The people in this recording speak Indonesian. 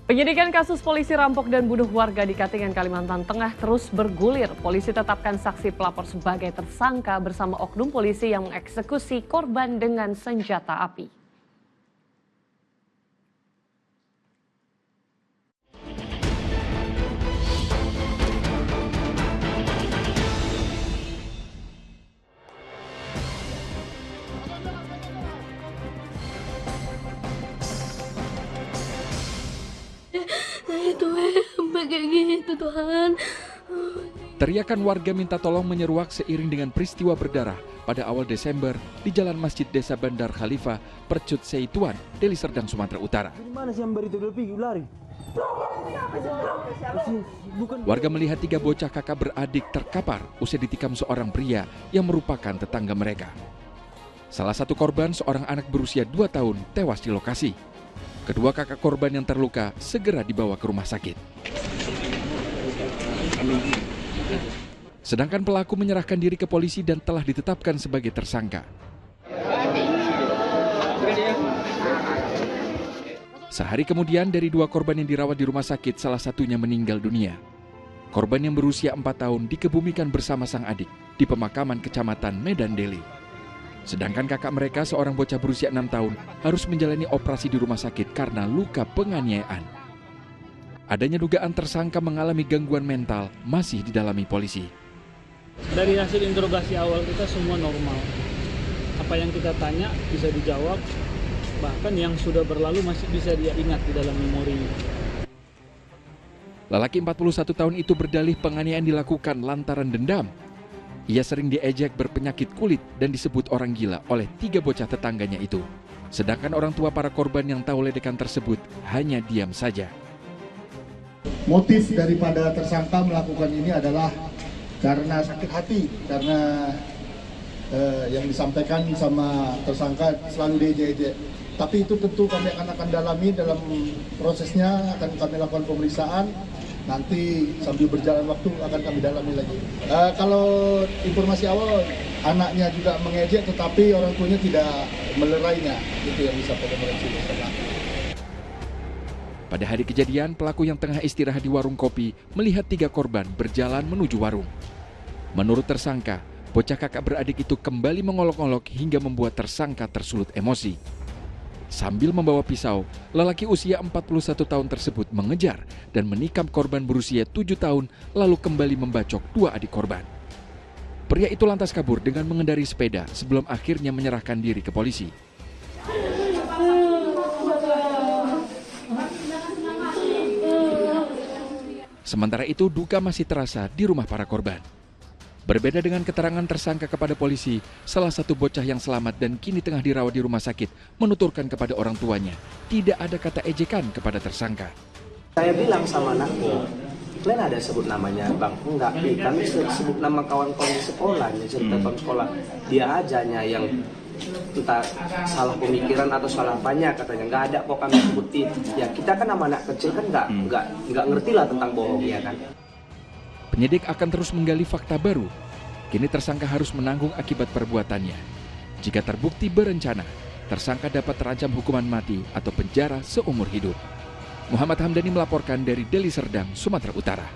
Penyidikan kasus polisi rampok dan bunuh warga di Katingan, Kalimantan Tengah terus bergulir. Polisi tetapkan saksi pelapor sebagai tersangka bersama oknum polisi yang mengeksekusi korban dengan senjata api. Tuhan, kayak gitu Tuhan. Teriakan warga minta tolong menyeruak seiring dengan peristiwa berdarah pada awal Desember di Jalan Masjid Desa Bandar Khalifah, Percut Seituan, Deli Serdang, Sumatera Utara. Warga melihat 3 bocah kakak beradik terkapar usai ditikam seorang pria yang merupakan tetangga mereka. Salah satu korban, seorang anak berusia 2 tahun, tewas di lokasi. Kedua kakak korban yang terluka segera dibawa ke rumah sakit. Sedangkan pelaku menyerahkan diri ke polisi dan telah ditetapkan sebagai tersangka. Sehari kemudian dari 2 korban yang dirawat di rumah sakit, salah satunya meninggal dunia. Korban yang berusia 4 tahun dikebumikan bersama sang adik di pemakaman Kecamatan Medan Deli. Sedangkan kakak mereka, seorang bocah berusia 6 tahun, harus menjalani operasi di rumah sakit karena luka penganiayaan. Adanya dugaan tersangka mengalami gangguan mental masih didalami polisi. Dari hasil interogasi awal kita semua normal. Apa yang kita tanya bisa dijawab, bahkan yang sudah berlalu masih bisa dia ingat di dalam memorinya. Lelaki 41 tahun itu berdalih penganiayaan dilakukan lantaran dendam. Ia sering diejek berpenyakit kulit dan disebut orang gila oleh 3 bocah tetangganya itu. Sedangkan orang tua para korban yang tahu ledekan tersebut hanya diam saja. Motif daripada tersangka melakukan ini adalah karena sakit hati, karena yang disampaikan sama tersangka selalu diejek-ejek. Tapi itu tentu kami akan dalami dalam prosesnya, akan kami lakukan pemeriksaan. Nanti sambil berjalan waktu akan kami dalami lagi. Kalau informasi awal, anaknya juga mengejek tetapi orang tuanya tidak melerainya. Itu yang disampaikan oleh tersangka. Pada hari kejadian, pelaku yang tengah istirahat di warung kopi melihat 3 korban berjalan menuju warung. Menurut tersangka, bocah kakak beradik itu kembali mengolok-olok hingga membuat tersangka tersulut emosi. Sambil membawa pisau, lelaki usia 41 tahun tersebut mengejar dan menikam korban berusia 7 tahun lalu kembali membacok 2 adik korban. Pria itu lantas kabur dengan mengendarai sepeda sebelum akhirnya menyerahkan diri ke polisi. Sementara itu, duka masih terasa di rumah para korban. Berbeda dengan keterangan tersangka kepada polisi, salah satu bocah yang selamat dan kini tengah dirawat di rumah sakit menuturkan kepada orang tuanya tidak ada kata ejekan kepada tersangka. Saya bilang sama anakku, kalian ada sebut namanya Bang? Enggak, kami sebut nama kawan-kawan di sekolah, cerita kawan sekolah. Dia ajanya yang entah salah pemikiran atau salah apanya, katanya nggak ada kok kami sebutin. Ya kita kan sama anak kecil kan nggak ngerti lah tentang bohong ya kan. Penyidik akan terus menggali fakta baru. Kini tersangka harus menanggung akibat perbuatannya. Jika terbukti berencana, tersangka dapat terancam hukuman mati atau penjara seumur hidup. Muhammad Hamdani melaporkan dari Deli Serdang, Sumatera Utara.